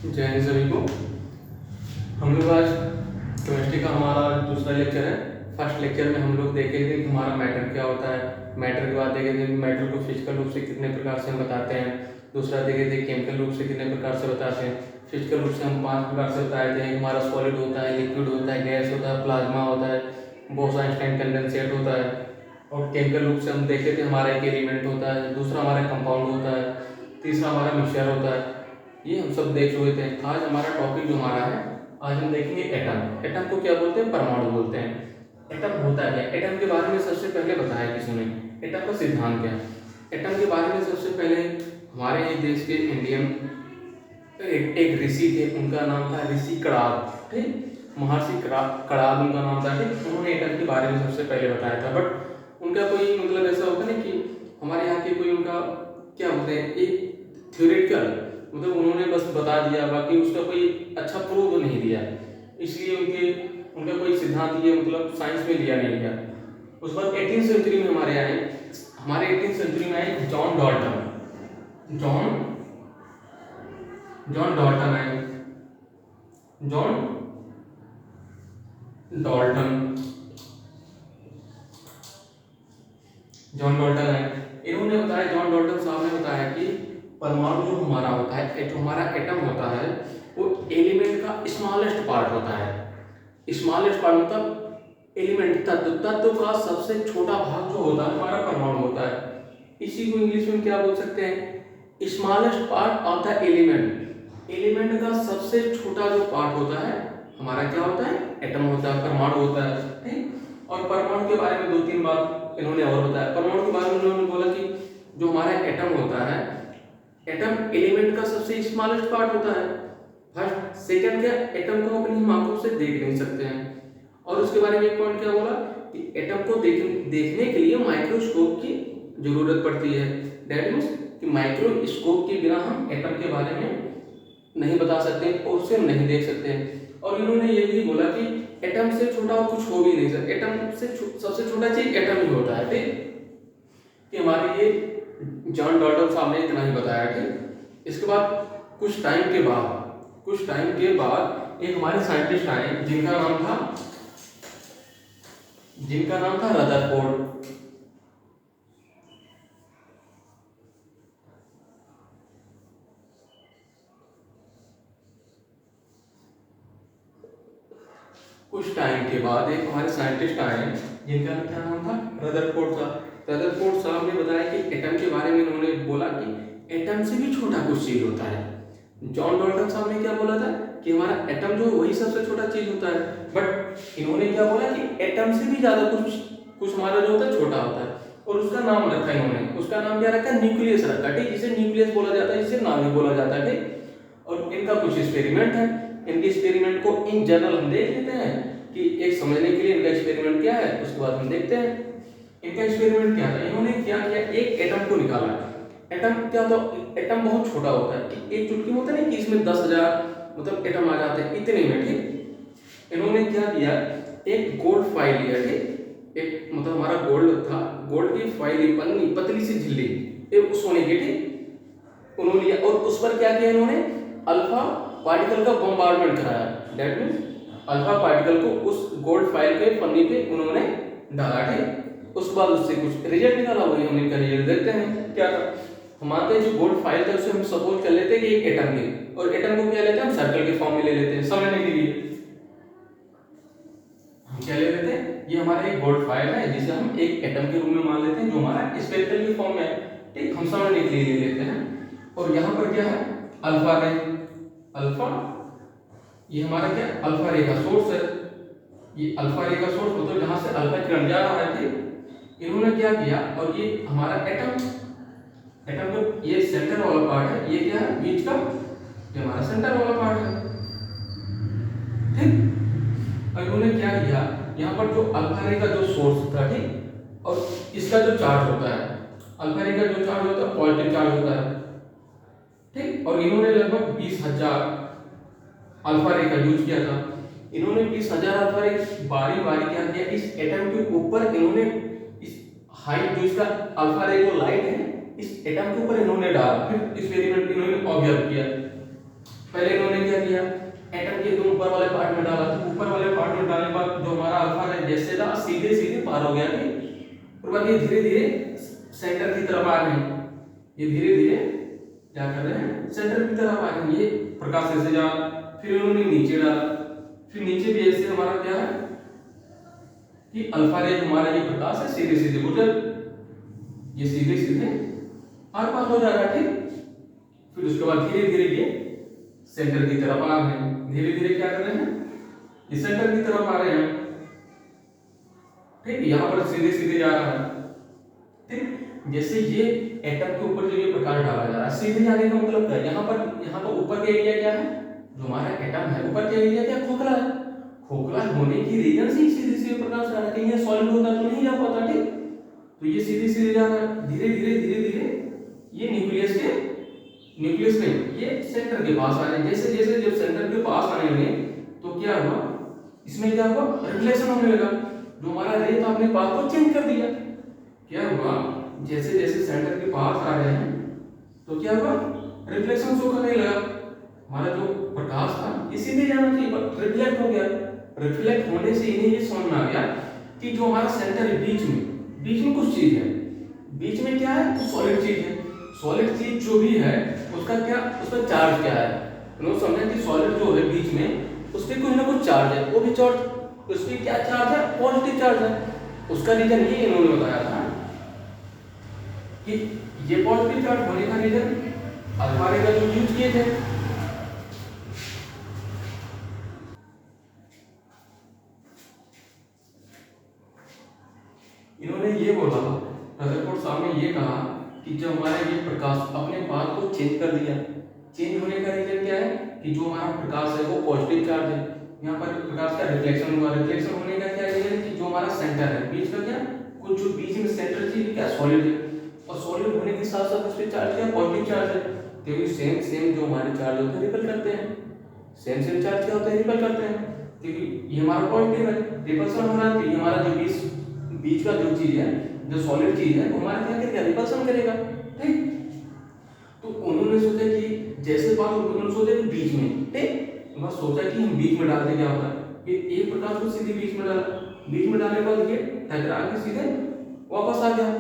जय हिंद सभी को। हम लोग आज केमिस्ट्री का हमारा दूसरा लेक्चर है। फर्स्ट लेक्चर में हम लोग देखे थे कि हमारा मैटर क्या होता है। मैटर के बाद देखे थे कि मैटर को फिजिकल रूप से कितने प्रकार से हम बताते हैं। दूसरा देखे थे केमिकल रूप से कितने प्रकार से बताते हैं। फिजिकल रूप से हम 5 प्रकार से बताए थे। हमारा सॉलिड होता है, लिक्विड होता है, गैस होता है, प्लाज्मा होता है, बोस-आइंस्टाइन कंडेंसेट होता है। और केमिकल रूप से हम देखे थे हमारा एक एलिमेंट होता है, दूसरा हमारा कंपाउंड होता है, तीसरा हमारा मिक्सचर होता है। ये हम सब देख चुके थे। आज हमारा टॉपिक जो हमारा है, आज हम देखेंगे एटम। एटम को क्या बोलते हैं? परमाणु बोलते हैं। एटम होता क्या? एटम के बारे में सबसे पहले बताया किसी ने। एटम का सिद्धांत क्या है? एटम के बारे में सबसे पहले हमारे ही देश के इंडियन एक ऋषि थे, उनका नाम था ऋषि कणाद। ठीक, महर्षि कणाद उनका नाम था। ठीक, उन्होंने एटम के बारे में सबसे पहले बताया था। बट उनका कोई मतलब ऐसा होता नहीं कि हमारे यहाँ के कोई उनका क्या बोलते हैं, एक थ्योरेटिकल मतलब उन्होंने बस बता दिया, बाकी उसका कोई अच्छा प्रूव नहीं दिया, इसलिए उनका कोई सिद्धांत ये मतलब साइंस में लिया नहीं गया। उस बाद 18वीं सेंचुरी में हमारे 18वीं सेंचुरी में आए जॉन डॉल्टन। जॉन डॉल्टन आए। जॉन डॉल्टन जॉन डॉल्टन आए। इन्होंने बताया, जॉन डॉल्टन साहब ने बताया कि परमाणु जो हमारा होता है, जो हमारा एटम होता है, वो एलिमेंट का स्मॉलेस्ट पार्ट होता है। स्मॉलेस्ट पार्ट मतलब एलिमेंट तत्व का सबसे छोटा भाग जो होता है हमारा परमाणु होता है। इसी को इंग्लिश में क्या बोल सकते हैं? Smallest part of the element. Element का सबसे छोटा जो पार्ट होता है हमारा क्या होता है? एटम होता है, परमाणु होता है। ठीक, और परमाणु के बारे में 2-3 बात इन्होंने और बताया। परमाणु के बारे में उन्होंने बोला कि जो हमारा एटम होता है, एटम एलिमेंट का सबसे स्मॉलेस्ट पार्ट होता है। फर्स्ट सेकंड क्या, एटम को अपनी आंखों से देख नहीं सकते हैं। और उसके बारे में एक पॉइंट क्या बोला कि एटम को देखने के लिए माइक्रोस्कोप की जरूरत पड़ती है। दैट मीन्स कि माइक्रोस्कोप के बिना हम एटम के बारे में नहीं बता सकते और उसे नहीं देख सकते। और इन्होंने ये भी बोला कि एटम से छोटा और कुछ हो भी नहीं सकता। एटम से सबसे छोटा चीज एटम ही होता है। ठीक, कि हमारे ये जॉन डॉल्टन साहब ने इतना ही बताया। ठीक, इसके बाद कुछ टाइम के बाद एक हमारे साइंटिस्ट आए जिनका नाम था रदरफोर्ड। कुछ टाइम के बाद एक हमारे साइंटिस्ट आए जिनका क्या नाम था? रदरफोर्ड साहब। रदरफोर्ड साहब ने बताया कि एटम के बारे में उन्होंने बोला कि एटम से भी छोटा कुछ चीज होता है। जॉन डॉल्टन साहब ने क्या बोला था कि हमारा एटम जो वही सबसे छोटा चीज होता है। बट इन्होंने क्या बोला कि एटम से भी ज्यादा कुछ हमारा जो होता है छोटा होता है। और उसका नाम रखा इन्होंने। उसका नाम क्या रखा? न्यूक्लियस रखा। ठीक, जिसे न्यूक्लियस बोला जाता है, जिसे नाभिक बोला जाता है। ठीक, और इनका कुछ एक्सपेरिमेंट है। इनके एक्सपेरिमेंट को इन जनरल हम देख लेते हैं कि एक समझने के लिए इनका एक्सपेरिमेंट क्या है, उसके बाद हम देखते हैं इनका एक्सपेरिमेंट क्या था। इन्होंने क्या किया, एक एटम को निकाला। एटम क्या होता है? एटम बहुत छोटा होता है कि एक चुटकी में होता है ना कि इसमें 10,000 मतलब एटम आ जाते हैं इतने में। ठीक, इन्होंने क्या किया, एक गोल्ड फाइल लिया। ठीक, एक मतलब हमारा गोल्ड था, गोल्ड की फाइल, पन्नी, पतली सी झिल्ली, एक सोने की। ठीक, उन्होंने लिया और उस पर क्या किया इन्होंने? अल्फा पार्टिकल का बॉम्बार्डमेंट कराया। दैट मींस अल्फा पार्टिकल को उस गोल्ड फाइल के पन्नी पे उन्होंने डाला। ठीक, उसके बाद उससे कुछ रिजल्ट निकाला। वही हम इनका रिजल्ट देखते हैं क्या था। हमारे जो गोल्ड फाइल था उसे हम सपोज कर लेते हैं कि एक एटम की, और एटम को क्या लेते हैं हम? सर्कल के फॉर्म में ले लेते हैं समझने के लिए। हम क्या ले लेते हैं? ये हमारा एक गोल्ड फाइल है जिसे हम एक एटम के रूप में मान लेते हैं, जो हमारा स्पेक्ट्रल के फॉर्म में है। ठीक, हम समझने के लिए ले लेते हैं। और यहाँ पर क्या है? अल्फा रे। अल्फा, ये हमारा क्या? अल्फा रे का सोर्स है। ये अल्फा रे का सोर्स मतलब जहां से अल्फा किरण जा रहा है। ठीक, इन्होंने क्या किया, और ये हमारा एटम को ये सेंटर वाला पार्ट है, ये क्या है? बीच का, ये हमारा सेंटर वाला पार्ट है। ठीक, और इन्होंने क्या किया, यहाँ पर जो अल्फा रे का जो सोर्स था, ठीक, और इसका जो चार्ज होता है, अल्फा रे का जो चार्ज होता है पॉजिटिव चार्ज होता है। ठीक, और इन्होंने लगभग 20,000 अल्फा रे का यूज किया था। इन्होंने 20,000 अल्फा रे बारी बारी क्या किया, इस एटम के ऊपर इन्होंने इस हाइट जो इसका अल्फा रे जो लाइट है इस एटम के ऊपर इन्होंने डाला। फिर एक्सपेरिमेंट इन्होंने ऑब्जर्व किया। पहले इन्होंने क्या किया, एटम के एकदम ऊपर वाले पार्ट में डाला, तो ऊपर वाले पार्ट में डालने के बाद जो हमारा अल्फा है जैसे था सीधे सीधे पार हो गया, ठीक। और बाद ये धीरे धीरे सेंटर की तरफ आ रहे हैं, ये धीरे धीरे क्या कर रहे हैं, सेंटर की तरफ आ रहे हैं। ये प्रकाश ऐसे जा, फिर उन्होंने नीचे डाला, फिर नीचे भी ऐसे हमारा क्या है कि अल्फा रे हमारा ये प्रकाश है सीधे सीधे गुजर, ये सीधे सीधे आर पार हो जा रहा है, ठीक। फिर उसके बाद धीरे धीरे ये सेंटर की तरफ आ रहे हैं, धीरे धीरे क्या कर रहे हैं, ये सेंटर की तरफ आ रहे हैं, ठीक। यहाँ पर सीधे सीधे जा रहा है, ठीक। जैसे ये एटम के ऊपर जो ये प्रकाश डाला जा रहा है, सीधे जाने का मतलब क्या है, यहाँ पर ऊपर का एरिया क्या है, जो हमारा एटम है ऊपर का एरिया क्या, खोखला है। खोखला होने की रीजन से सीधे सीधे प्रकाश जा रहा है, कहीं ये सॉलिड होता तो नहीं जा पाता, ठीक। तो ये सीधे सीधे जा रहा है, धीरे धीरे ये न्यूक्लियस में ये सेंटर के पास आ रहे हैं। जैसे जैसे जब सेंटर के पास आने लगे तो क्या हुआ, इसमें क्या हुआ, रिफ्लेक्शन होने लगा, जो हमारा रे था अपने पाथ को चेंज कर दिया। क्या हुआ, जैसे जैसे सेंटर के पास आ रहे हैं तो क्या हुआ, रिफ्लेक्शन शो करने लगा, हमारा जो प्रकाश था ये सीधे जाना चाहिए पर रिफ्लेक्ट हो गया। रिफ्लेक्ट होने से इन्हें ये समझ में आ गया कि जो हमारा सेंटर है बीच में कुछ चीज है, बीच में क्या है, कुछ सॉलिड चीज है। सॉलिड चीज जो भी है उसका चार्ज क्या है, उन्होंने समझा कि सॉलिड जो है बीच में उस पर कुछ ना कुछ चार्ज है, वो भी चार्ज, उस पर क्या चार्ज है, पॉजिटिव चार्ज है। उसका रीजन ये इन्होंने बताया था कि ये पॉजिटिव चार्ज होने का रीजन अल्फा रे का जो यूज किए थे, इन्होंने ये बोला, रदरफोर्ड साहब ने ये कहा कि जब हमारा ये प्रकाश अपने पाथ को चेंज कर दिया, चेंज होने का रीजन क्या है कि जो हमारा प्रकाश है वो पॉजिटिव चार्ज है, यहाँ पर प्रकाश का रिफ्लेक्शन हुआ, रिफ्लेक्शन होने का क्या रीजन है कि जो हमारा सेंटर है बीच का क्या, कुछ जो बीच में सेंटर चीज क्या, सॉलिड है, और सॉलिड होने के साथ साथ उस पर चार्ज क्या, पॉजिटिव चार्ज है, क्योंकि सेम जो हमारे चार्ज होते हैं रिपल करते हैं, सेम चार्ज क्या होते हैं, रिपल करते हैं, क्योंकि ये हमारा पॉजिटिव है, रिपल्सन हो रहा है, तो ये हमारा जो बीच का जो चीज है, जो सॉलिड चीज है वो हमारा क्या करेगा, रिपल्सन करेगा, ठीक। तो उन्होंने सोचा कि जैसे बात उन्होंने सोचा कि बीच में, ठीक, उन्होंने सोचा कि हम बीच में डालते क्या होता है, कि एक प्रकाश को सीधे बीच में डाला, बीच में डालने के बाद ये टकरा के सीधे वापस आ गया।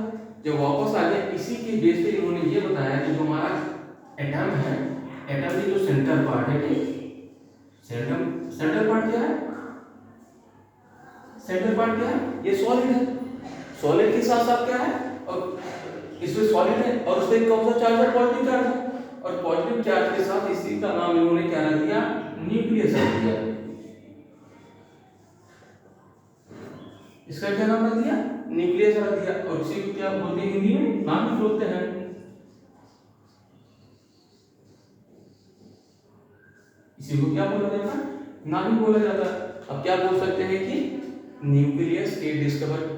जब वापस आ गया, इसी के बेस पे इन्होंने ये बताया कि जो हमारा एटम है, एटम की जो सेंटर पार्ट है, ठीक, सेंटर पार्ट क्या है, सेंटर पार्ट क्या है, ये सॉलिड है, सॉलिड के साथ साथ क्या है, और इसमें सॉलिड है और उसमें कौन सा चार्ज है, पॉजिटिव चार्ज है, और पॉजिटिव चार्ज के साथ इसी का नाम इन्होंने क्या रख दिया, न्यूक्लियस रख दिया। इसका क्या नाम रख दिया, न्यूक्लियस रख दिया, और इसी को क्या बोलते हैं हिंदी में, नाभिक बोलते हैं। इसी को क्या बोला जाता है, नाभिक बोला जाता है। अब क्या बोल सकते हैं कि न्यूक्लियस के डिस्कवर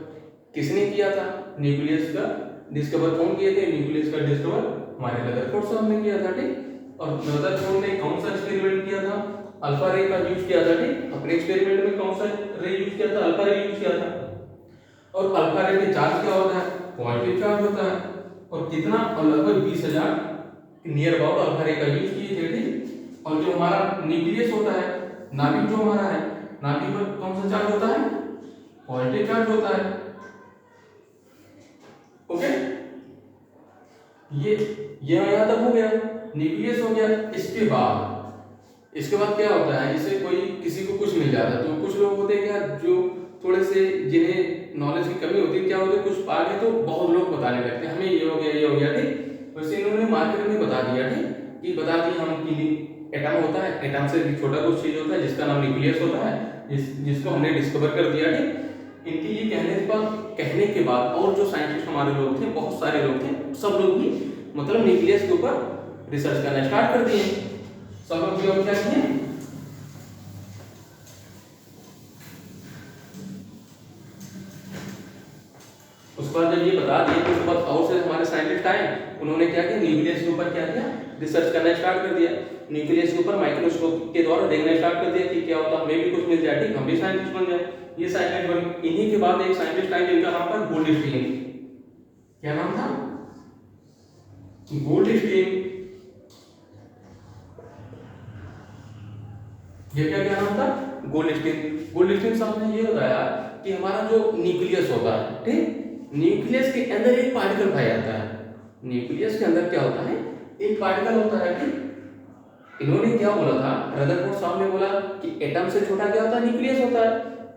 किसने किया था, न्यूक्लियस का डिस्कवर कौन किए थे, न्यूक्लियस का डिस्कवर हमारे रदरफोर्ड साहब ने किया था, ठीक। और रदरफोर्ड ने कौन सा एक्सपेरिमेंट किया था, अल्फा रे का यूज किया था, ठीक। अपने एक्सपेरिमेंट में कौन सा रे यूज किया था, अल्फा रे यूज किया था। और अल्फा रे में चार्ज क्या होता है, पॉजिटिव चार्ज होता है, और कितना, और लगभग 20,000 नियर अबाउट अल्फा रे का यूज किए थे, ठीक। और जो हमारा न्यूक्लियस होता है, नाभिक जो हमारा है, नाभिक पर कौन सा चार्ज होता है, पॉजिटिव चार्ज होता है, ओके। ये यहां तक हो गया, न्यूक्लियस हो गया। इसके बाद क्या होता है, जैसे कोई किसी को कुछ मिल जाता है, तो कुछ लोग होते हैं क्या, जो थोड़े से जिन्हें नॉलेज की कमी होती है, क्या होता है, कुछ पा गए तो बहुत लोग बताने लगते हैं हमें ये हो गया, ठीक। वैसे इन्होंने मार्केट में बता दिया, ठीक, कि बता दिया हम कि एटम होता है, एटम से भी छोटा कुछ चीज होता है जिसका नाम न्यूक्लियस होता है, जिसको हमने डिस्कवर कर दिया, ठीक। इनके ये कहने के बाद और जो साइंटिस्ट हमारे लोग थे, बहुत सारे लोग थे, सब लोग भी मतलब न्यूक्लियस के ऊपर रिसर्च करना स्टार्ट कर दिए। सब लोग क्या किए, उसके बाद जब ये बता दिए तो उसके बाद और से हमारे साइंटिस्ट आए, उन्होंने क्या किया, न्यूक्लियस के ऊपर क्या किया, रिसर्च करना स्टार्ट कर दिया। न्यूक्लियस के ऊपर माइक्रोस्कोप के द्वारा देखना स्टार्ट कर दिया कि क्या होता है, हमें भी कुछ मिल जाए, ठीक, हम भी साइंटिस्ट बन जाए। ये साइंटिस्ट बन, इन्हीं के बाद एक साइंटिस्ट आए जिनका नाम था गोल्डस्टीन। क्या नाम था, गोल्डस्टीन। ये क्या नाम था? गोल्डस्टीन। गोल्डस्टीन साहब ने ये बताया कि हमारा जो न्यूक्लियस होता है, ठीक, न्यूक्लियस के अंदर एक पार्टिकल पाया जाता है। न्यूक्लियस के अंदर क्या होता है? एक पार्टिकल होता है, ठीक। इन्होंने क्या बोला था, रदरफोर्ड साहब ने बोला कि एटम से छोटा क्या होता है? न्यूक्लियस होता है।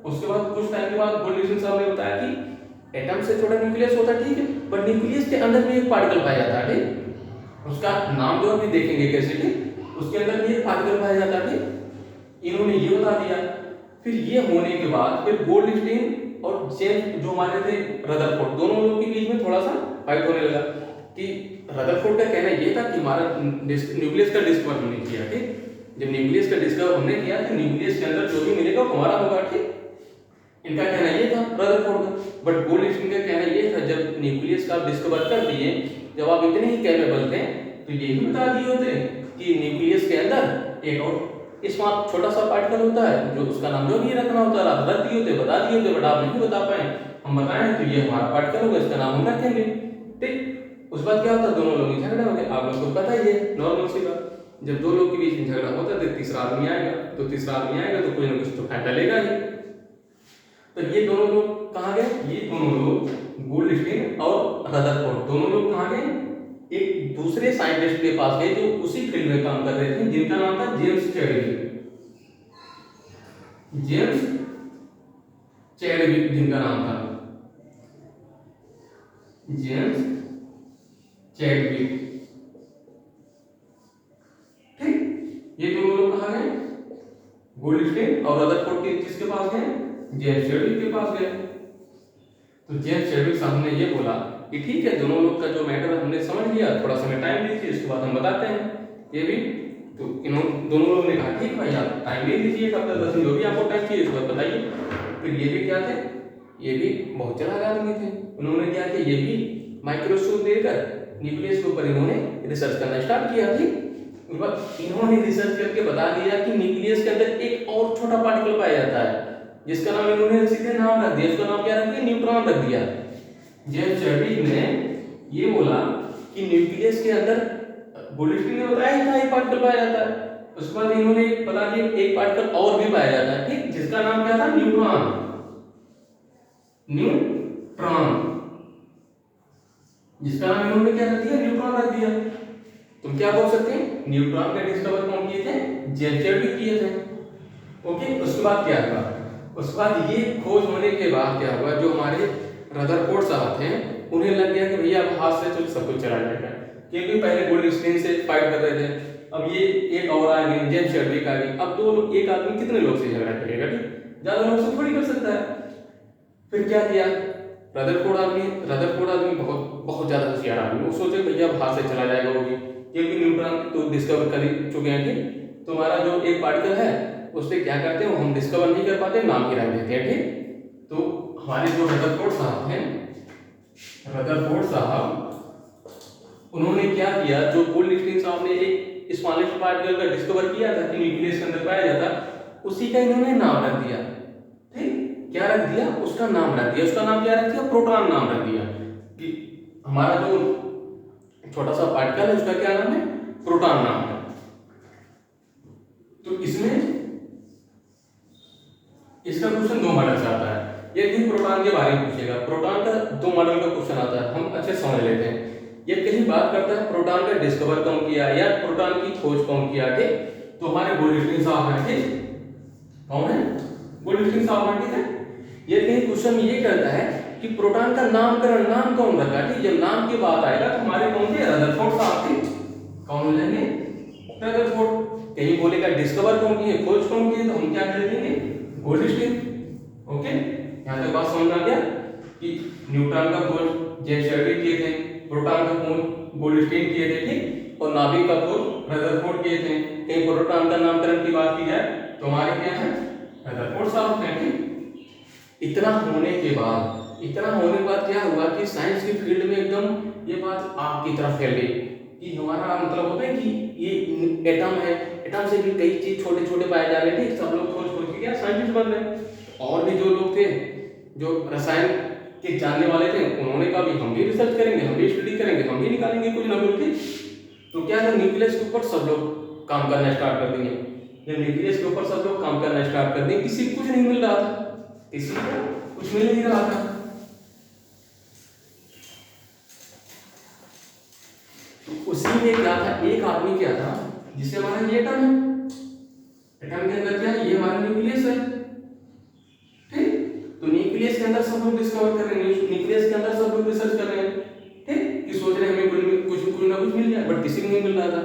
उसके बाद कुछ टाइम के बाद गोल्डस्टीन साहब ने बताया कि एटम से छोटा न्यूक्लियस होता है, ठीक है, पर न्यूक्लियस के अंदर भी एक पार्टिकल पाया जाता है, ठीक। उसका नाम जो अभी देखेंगे कैसे, ठीक, उसके अंदर भी एक पार्टिकल पाया जाता है, ठीक। इन्होंने ये बता दिया। फिर ये होने के बाद फिर गोल्डस्टीन और जेम्स जो हमारे थे रदरफोर्ड, दोनों लोगों के बीच में थोड़ा सा फाइट होने लगा कि रदरफोर्ड का कहना ये था कि हमारा न्यूक्लियस का डिस्कवर हमने किया, ठीक। जब न्यूक्लियस का डिस्कवर हमने किया तो न्यूक्लियस के अंदर जो भी मिलेगा वो हमारा होगा, ठीक। इनका कहना ये था रदरफोर्ड का। बट गोल्डस्टीन का कहना ये था, जब न्यूक्लियस का डिस्कवर कर दिए, जब आप इतने ही कैपेबल थे तो ये भी बता दिए होते कि न्यूक्लियस के अंदर एक और स्मॉल छोटा सा पार्टिकल होता है जो उसका नाम जो भी रखना होता है, आप रख दिए होते, बता दिए होते, बट आप नहीं बता पाए। हम बताएं तो ये हमारा पार्टिकल होगा, इसका नाम हम रखेंगे, ठीक। उस बात क्या होता है? दोनों लोग में झगड़ा हो गया। आप लोग को पता ही है, नॉर्मल सी बात, जब दो लोग के बीच में झगड़ा होता है तो तीसरा आदमी आएगा, तो तीसरा आदमी आएगा तो कुछ ना कुछ तो फायदा लेगा ही। तो ये दोनों लोग कहाँ गए? ये दोनों लोग गोल्डस्टीन और रदरफोर्ड दोनों लोग कहाँ गए? एक दूसरे साइंटिस्ट के पास गए जो उसी फील्ड में काम कर रहे थे, जिनका नाम था जेम्स चैडविक। जेम्स चैडविक जिनका नाम था, जेम्स चैडविक, ठीक। ये दोनों लोग कहाँ गए? गोल्डस्टीन और रदरफोर्ड के किसके पास गए? जेम्स चैडविक के पास गए। तो जेम्स चैडविक साहब ने ये बोला कि ठीक है, दोनों लोग का जो मैटर हमने समझ लिया, थोड़ा समय टाइम लीजिए, इसके बाद हम बताते हैं ये भी। तो इन्होंने दोनों लोगों ने कहा ठीक भाई, आप टाइम ले लीजिए, कब तक 10 दिन जो भी आपको टाइम चाहिए इसके बाद बताइए। फिर ये भी क्या थे? ये भी बहुत चालाक आदमी थे। उन्होंने क्या किया, ये भी माइक्रोस्कोप देकर न्यूक्लियस के ऊपर इन्होंने रिसर्च करना स्टार्ट किया, ठीक। उसके बाद इन्होंने रिसर्च करके बता दिया कि न्यूक्लियस के अंदर एक और छोटा पार्टिकल पाया जाता है, जिसका नाम इन्होंने सीधे नाम रख दिया। उसका नाम क्या रख दिया? न्यूट्रॉन रख दिया। जेम्स चैडविक ने ये बोला कि न्यूक्लियस के अंदर, गोल्डस्टीन ने बताया ही था एक पार्टिकल पाया जाता है, उसके बाद इन्होंने बता दिया एक पार्टिकल और भी पाया जाता है, ठीक, जिसका नाम क्या था? न्यूट्रॉन। न्यूट्रॉन, जिसका नाम इन्होंने क्या रख दिया? न्यूट्रॉन रख दिया। तुम क्या बोल सकते हैं? न्यूट्रॉन का डिस्कवर कौन किए थे? जेम्स चैडविक किए थे, ओके। उसके बाद क्या हुआ? उसके बाद ये खोज होने के बाद क्या हुआ, जो हमारे रदरफोर्ड साहब थे उन्हें लग गया कि भैया अब हाथ से तो सब कुछ चला जाएगा, क्योंकि पहले गोल्डस्टीन से फाइट कर रहे थे, अब ये एक और आ गए, जेम्स चैडविक आ गए। अब दो लोग, एक आदमी कितने लोग से झगड़ा करेगा, ठीक, ज्यादा लोग से थोड़ी कर सकता है। फिर क्या किया रदरफोर्ड आदमी बहुत ज्यादा होशियार आदमी, वो सोचे भैया अब हाथ से चला जाएगा वो भी, क्योंकि न्यूट्रॉन तो डिस्कवर कर चुके हैं, ठीक। तो हमारा जो एक पार्टिकल है उससे क्या करते हैं, हम डिस्कवर नहीं कर पाते, नाम ही रख देते हैं, ठीक। तो हमारे जो रदरफोर्ड साहब हैं, रदरफोर्ड साहब, उन्होंने क्या किया, जो गोल्डस्टीन साहब ने एक स्मॉलेस्ट पार्टिकल का डिस्कवर किया था कि न्यूक्लियस के अंदर पाया जाता, उसी का इन्होंने नाम रख दिया, ठीक। क्या रख दिया? उसका नाम रख दिया। उसका नाम क्या रख दिया? प्रोटॉन नाम रख दिया। कि हमारा जो छोटा सा पार्टिकल है उसका क्या नाम है? प्रोटॉन नाम है। तो इसमें इसका क्वेश्चन दो मॉडल से आता है, ये भी प्रोटॉन के बारे में पूछेगा। प्रोटॉन का दो मॉडल का क्वेश्चन आता है, हम अच्छे समझ लेते हैं। ये कहीं बात करता है प्रोटॉन का डिस्कवर कौन किया या प्रोटॉन की खोज कौन किया, ठीक। तो हमारे गोल्डस्टीन साहब हैं, ठीक। कौन है? गोल्डस्टीन साहब हैं, ठीक है। ये कहीं क्वेश्चन ये कहता है कि प्रोटॉन का नामकरण, नाम कौन रखा, ठीक। जब नाम की बात आएगा तो हमारे कौन थे? रदरफोर्ड साहब थे। कौन हो जाएंगे? रदरफोर्ड। कहीं बोलेगा डिस्कवर कौन किए, खोज कौन किए, तो हम क्या कर देंगे? Goldstein, okay. यहाँ तक बात समझ आ गया कि न्यूट्रॉन का खोज जेम्स चैडविक किए थे, प्रोटॉन का खोज गोल्डस्टीन किए थे, ठीक। और नाभिक का खोज रदरफोर्ड किए थे। कहीं प्रोटॉन का नामकरण की बात की जाए तो हमारे क्या है? रदरफोर्ड साहब थे, ठीक। इतना होने के बाद क्या हुआ कि साइंस की फील्ड में एकदम ये बात आग की तरह फैल गई कि हमारा मतलब होता है कि ये एटम है, एटम से भी कई चीज छोटे छोटे पाए जा रहे थे, सब लोग खोज खोज के क्या साइंटिस्ट बन रहे। और भी जो लोग थे जो रसायन के जानने वाले थे, उन्होंने कहा भी हम भी रिसर्च करेंगे, हम भी स्टडी करेंगे, हम भी निकालेंगे कुछ ना कुछ। तो क्या था, न्यूक्लियस के ऊपर सब लोग काम करना स्टार्ट कर देंगे। जब न्यूक्लियस के ऊपर सब लोग काम करना स्टार्ट कर दिए, किसी को कुछ नहीं मिल रहा था, किसी को कुछ मिल नहीं रहा था। तो उसी में क्या था, एक आदमी क्या था जिसे हमारा ये एटम है, एटम के अंदर क्या है, ये हमारा न्यूक्लियस है, ठीक। तो न्यूक्लियस के अंदर सब लोग डिस्कवर कर रहे हैं, न्यूक्लियस के अंदर सब लोग रिसर्च कर रहे हैं, ठीक, कि सोच रहे हैं हमें कुछ ना कुछ मिल जाए, बट किसी को नहीं मिल रहा था।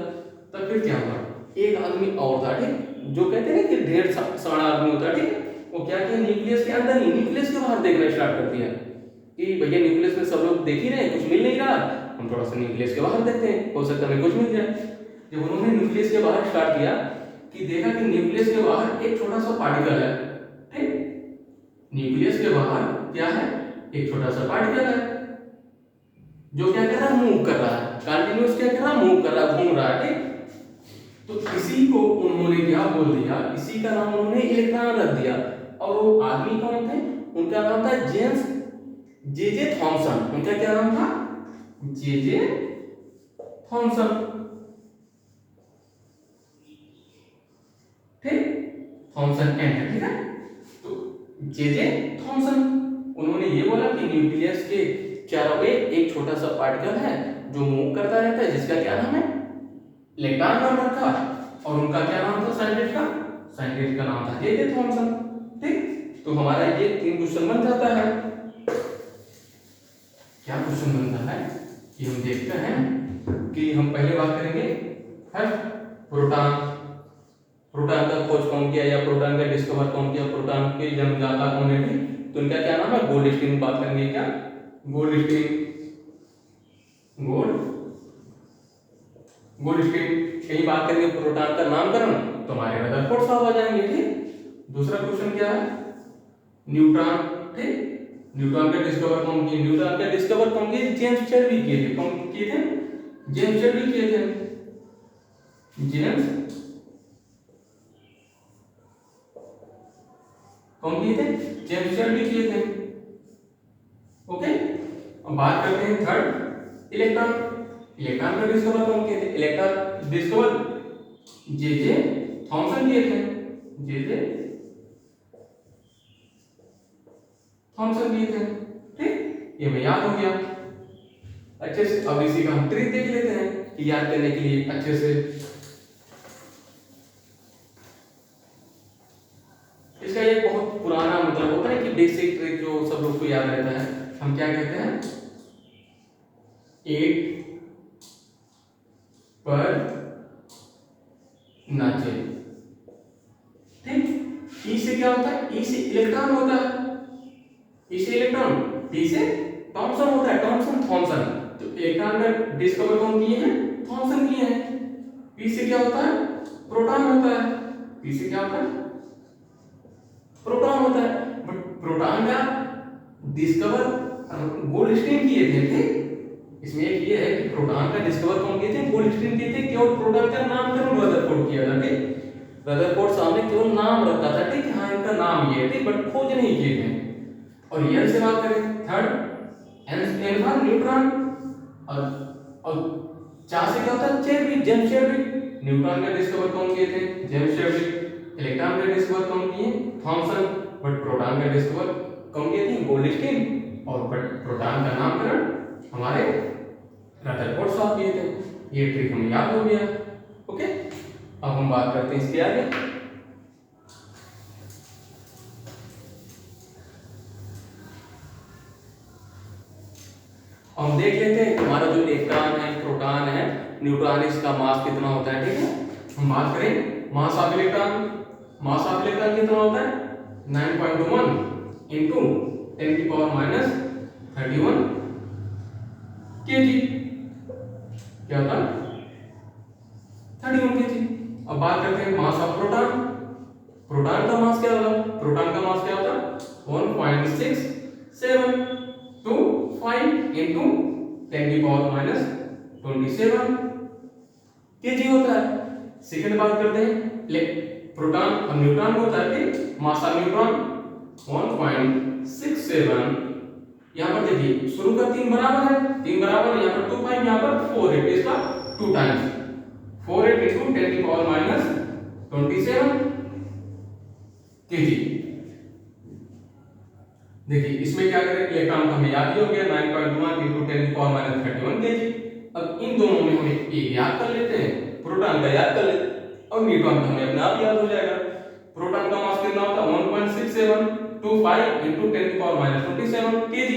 तब फिर क्या हुआ, एक आदमी और था, ठीक, जो कहते हैं कि ढेर सारा आदमी होता है, ठीक, वो क्या किया, न्यूक्लियस के अंदर नहीं, न्यूक्लियस के बाहर देखना स्टार्ट कर दिया कि भैया न्यूक्लियस में सब लोग देख ही रहे हैं, कुछ मिल नहीं रहा, हम थोड़ा सा न्यूक्लियस के बाहर देखते हैं, हो सकता है हमें कुछ मिल जाए। जब उन्होंने न्यूक्लियस के बाहर स्टार्ट किया कि देखा कि न्यूक्लियस के बाहर एक छोटा सा पार्टिकल है, ठीक, न्यूक्लियस के बाहर क्या है, एक छोटा सा पार्टिकल है जो क्या कर रहा है, मूव कर रहा है, कंटिन्यूअस क्या कर रहा है, मूव कर रहा है, घूम रहा है, ठीक। तो इसी को उन्होंने क्या बोल दिया, इसी का नाम उन्होंने इलेक्ट्रॉन रख दिया। और वो आदमी कौन थे, उनका नाम था जेम्स जे थॉमसन। उनका क्या नाम था, जे थॉमसन, ठीक, थॉमसन एंड, ठीक है। तो जे थॉमसन उन्होंने ये बोला कि न्यूक्लियस के चारों ओर एक छोटा सा पार्टिकल है जो मूव करता रहता है, जिसका क्या नाम है, इलेक्ट्रॉन नाम रखा। और उनका क्या नाम था, साइंटिस्ट का नाम था जे थॉमसन, ठीक। तो हमारा ये 3 क्वेश्चन बन जाता है। क्या क्वेश्चन बनता है कि हम देखते हैं कि हम पहले बात करेंगे है प्रोटॉन, प्रोटॉन का खोज कौन किया या प्रोटॉन का डिस्कवर कौन किया, प्रोटॉन के जन्मदाता कौन है, तो उनका क्या नाम है, गोल्डस्टीन। बात करेंगे क्या, गोल्डस्टीन, गोल्डस्टीन। कहीं बात करेंगे प्रोटॉन का नामकरण तो हमारे रदरफोर्ड साहब आ जाएंगे, ठीक। दूसरा क्वेश्चन क्या है, न्यूट्रॉन, ठीक, न्यूट्रॉन का डिस्कवर कौन किया, न्यूट्रॉन का डिस्कवर कौन किया, जेम्स चैडविक किए थे। कौन किए थे, जेम्स चैडविक किए थे, जेम्स कौन किए थे, जेम्स चैडविक किए थे, ओके। अब बात करते हैं थर्ड, इलेक्ट्रॉन। इलेक्ट्रॉन का डिस्कवर कौन किए थे, इलेक्ट्रॉन डिस्कवर जे थॉमसन किए थे, जे थॉमसन किए थे, ठीक, ये हमें याद हो गया अच्छे से। अब इसी का हम ट्रिक देख लेते हैं कि याद करने के लिए अच्छे से। इसका एक बहुत पुराना मतलब होता है कि बेसिक ट्रिक जो सब लोग को याद रहता है, हम क्या कहते हैं, 8 पर नाचे, ठीक। ई से क्या होता है, ई से इलेक्ट्रॉन होता है, ई से इलेक्ट्रॉन, टी से थॉमसन होता है, थॉमसन। तो इलेक्ट्रॉन का डिस्कवर कौन किए हैं, थॉमसन किए हैं। पी से क्या होता है, प्रोटॉन होता है, पी से क्या होता है, प्रोटॉन होता है। बट प्रोटॉन का डिस्कवर गोल्डस्टीन किए थे, ठीक। इसमें एक ये है कि प्रोटॉन का डिस्कवर कौन किए थे, गोल्डस्टीन किए थे। केवल प्रोटॉन का नामकरण रदरफोर्ड किया था, ठीक। रदरफोर्ड साहब ने केवल नाम रखा था, ठीक, हाँ इनका नाम ये है, ठीक, बट खोज नहीं किए थे। और एन से बात करें, थर्ड एन था न्यूट्रॉन, और चार से क्या होता है, चैडविक, जेम्स चैडविक। न्यूट्रॉन का डिस्कवर कौन किए थे, जेम्स चैडविक। इलेक्ट्रॉन का डिस्कवर कौन किए, थॉमसन। बट प्रोटॉन का डिस्कवर कौन किए थे, गोल्डस्टीन। और बट प्रोटॉन का नामकरण हमारे रदरफोर्ड साहब किए थे। ये ट्रिक हमें याद हो गया, ओके। अब हम बात करते हैं इसके आगे। हम देख लेते हैं हमारा जो इलेक्ट्रॉन है, प्रोटॉन है, न्यूट्रॉन, इसका मास कितना होता है, ठीक है। हम बात करें mass of electron, mass of electron कितना होता है, 9.1 इंटू 10 की पावर माइनस 31 kg, क्या होता है, 31 kg। अब बात करते हैं मास ऑफ प्रोटॉन। प्रोटॉन का मास क्या होगा, प्रोटॉन का मास क्या होता है, 1.67 टू 5 इंटू 10 की पावर माइनस 27 kg होता है। सेकंड बात करते हैं प्रोटॉन और न्यूट्रॉन को होता है, मास ऑफ न्यूट्रॉन 1.67। यहाँ पर देखिए शुरू का 3 बराबर है, 3 बराबर, यहाँ पर 2 5, यहाँ पर 4 है, इसका 2 टाइम्स 4 इंटू 10 की पावर माइनस 27 kg। देखिए इसमें क्या करें, इलेक्ट्रॉन का हमें याद ही हो गया 9.1 × 10⁻31 kg। अब इन दोनों में हमें एक याद कर लेते हैं, प्रोटॉन का याद कर लेते हैं, और न्यूट्रॉन का हमें अपने आप याद हो जाएगा। प्रोटॉन का मास कितना होता है 1.6725 × 10⁻27 kg।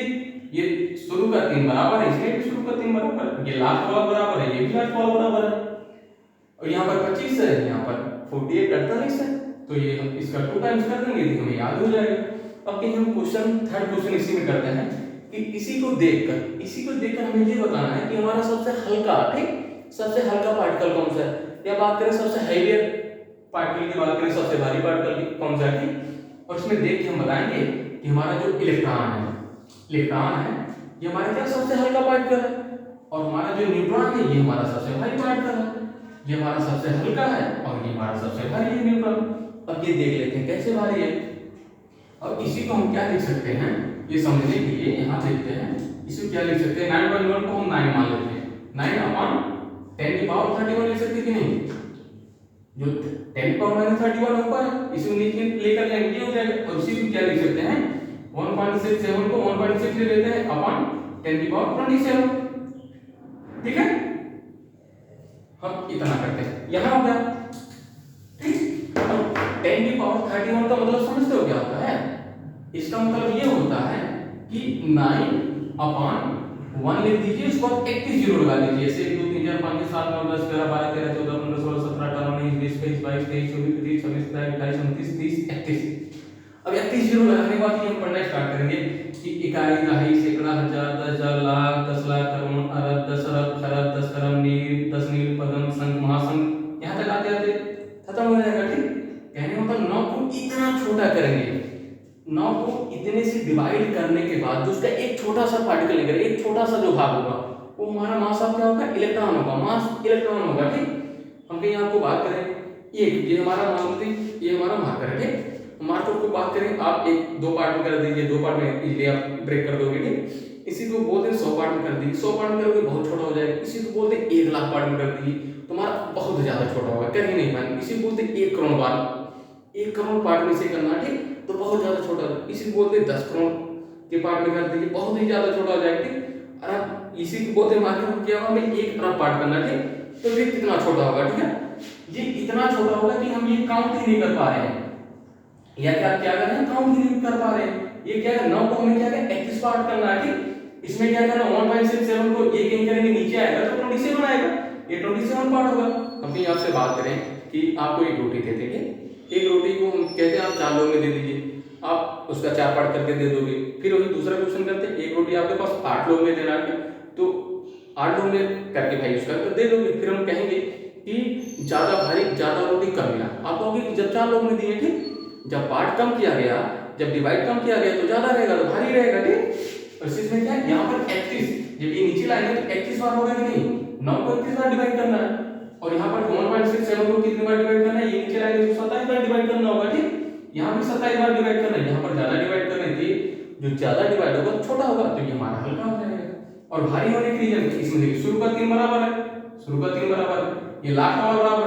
ये शुरू का 3 बराबर है, इसमें भी शुरू का 3 बराबर है, ये लास्ट वाला बराबर है, ये भी लास्ट वाला बराबर है, और यहाँ पर 25 है, यहाँ पर 48 48 है, तो ये हम इसका 2 टाइम्स कर देंगे तो हमें याद हो जाएगा। अब कि हम क्वेश्चन थर्ड क्वेश्चन इसी में करते हैं कि इसी को देखकर हमें ये बताना है कि हमारा सबसे हल्का, ठीक, सबसे हल्का पार्टिकल कौन सा है, या बात करें सबसे हेवियर पार्टिकल की बात करें, सबसे भारी पार्टिकल कौन सा है, ठीक। और इसमें देख के हम बताएंगे कि हमारा जो इलेक्ट्रॉन है ये हमारा क्या सबसे हल्का पार्टिकल है, और हमारा जो न्यूट्रॉन है ये हमारा सबसे भारी पार्टिकल है। ये हमारा सबसे हल्का है और ये हमारा सबसे भारी है न्यूट्रॉन। अब ये देख लेते हैं कैसे भारी है। अब इसी को हम क्या लिख सकते हैं, ये समझने के लिए यहाँ देखते हैं, इसको क्या लिख सकते हैं, 9.1 को हम 9 मान लेते हैं, 9/10⁻31 लिख सकते कि नहीं, जो 10⁻31 ऊपर है इसी को नीचे लेकर जाएंगे ये हो जाएगा। और इसी को क्या लिख सकते हैं, 1.67 को 1.6 ले लेते हैं अपॉन 10⁻27, ठीक है। हम इतना करते हैं, यहाँ हो गया, ठीक। अब 10⁻31 का मतलब समझते हो क्या होता है, इसका मतलब ये होता है कि 9/1 लिख दीजिए, उसको 31 जीरो लगा लीजिए, जैसे 1 2 3 4 5 6 7 9 10 11 12 13 14 15 16 17 18 19 20 21 22 23 24 25 26 27 28 29 30 31। अब 31 जीरो लगाने के बाद ही हम पढ़ना स्टार्ट करेंगे कि इकाई, दहाई, सैकड़ा, हजार, 10,000, लाख, 10 लाख, करोड़, अरब, 10 अरब, खरब, 10 खरब, नील, 10 नील, पद्म, संख, महासंख, यहाँ तक आते आते खत्म हो जाएगा, ठीक। कहने मतलब 9 को इतना छोटा करेंगे, 9 को इतने से डिवाइड करने के बाद जो उसका एक छोटा सा पार्टिकल निकलेगा, एक छोटा सा जो भाग होगा वो हमारा मास ऑफ क्या होगा, इलेक्ट्रॉन होगा, मास इलेक्ट्रॉन होगा, ठीक। हम कहीं आपको बात करें, ये हमारा मान थी, ये हमारा मार्कर है, ठीक। मार्कर को बात करें, आप एक 2 पार्ट में कर दीजिए, 2 पार्ट में इजीली आप ब्रेक कर दोगे, ठीक। इसी को बोलते हैं 100 पार्ट में कर दीजिए, 100 पार्ट में करोगे बहुत छोटा हो जाएगा। इसी को बोलते हैं 1 लाख पार्ट में कर दीजिए, तुम्हारा बहुत ज्यादा छोटा होगा, कर ही नहीं पाएंगे। इसी को बोलते हैं 1 करोड़ पार्ट, 1 करोड़ पार्ट में से करना, ठीक, तो बहुत ज्यादा छोटा है। इसी को बोलते हैं 10 करोड़ के पार्ट में कर दीजिए, बहुत ही ज्यादा छोटा हो जाएगा, ठीक। और अब इसी को बोलते हैं मार्कर में क्या होगा, हमें 1 अरब पार्ट करना, ठीक, तो ये कितना छोटा होगा, ठीक है। ये इतना छोटा होगा कि हम ये काउंट ही नहीं कर पा रहे हैं, या क्या क्या कर रहे हैं, काउंट ही नहीं कर पा रहे हैं। ये क्या है, 9 को हमें क्या है 31 पार्ट करना है, ठीक। इसमें क्या करना, 1.67 को ये कहीं करेंगे नीचे आएगा तो 27 आएगा, ये 27 पार्ट होगा। अपनी आपसे बात करें कि आपको एक रोटी दे देंगे, एक रोटी को हम कहते हैं आप 4 लोग में दे दीजिए, आप उसका 4 पार्ट करके दे दोगे। फिर वही दूसरा क्वेश्चन करते हैं, एक रोटी आपके पास 8 लोग में देना है, तो 8 लोग में करके भाई उसका दे दोगे। फिर हम कहेंगे कि ज्यादा भारी, ज्यादा रोटी कम मिला, आप कहोगे कि जब 4 लोग में दिए, ठीक, जब पार्ट कम किया गया, जब डिवाइड कम किया गया तो ज्यादा रहेगा, तो भारी रहेगा, ठीक। और इसमें क्या है, यहाँ पर 31, जब ये नीचे लाएंगे तो 31 बार होगा कि नहीं, 9 को 31 बार डिवाइड करना है, और यहाँ पर 1.67 को कितनी बार डिवाइड करना है, ये नीचे लाएंगे तो 27 बार डिवाइड करना होगा, ठीक। यहाँ भी 27 बार डिवाइड करना है, यहाँ पर ज्यादा डिवाइड करने थी, जो ज्यादा डिवाइड होगा छोटा होगा, तो ये हमारा हल्का हो जाएगा। और भारी होने के रीजन इसमें देखिए शुरू का 3 बराबर है, शुरू का 3 बराबर है, ये लाख वाला बराबर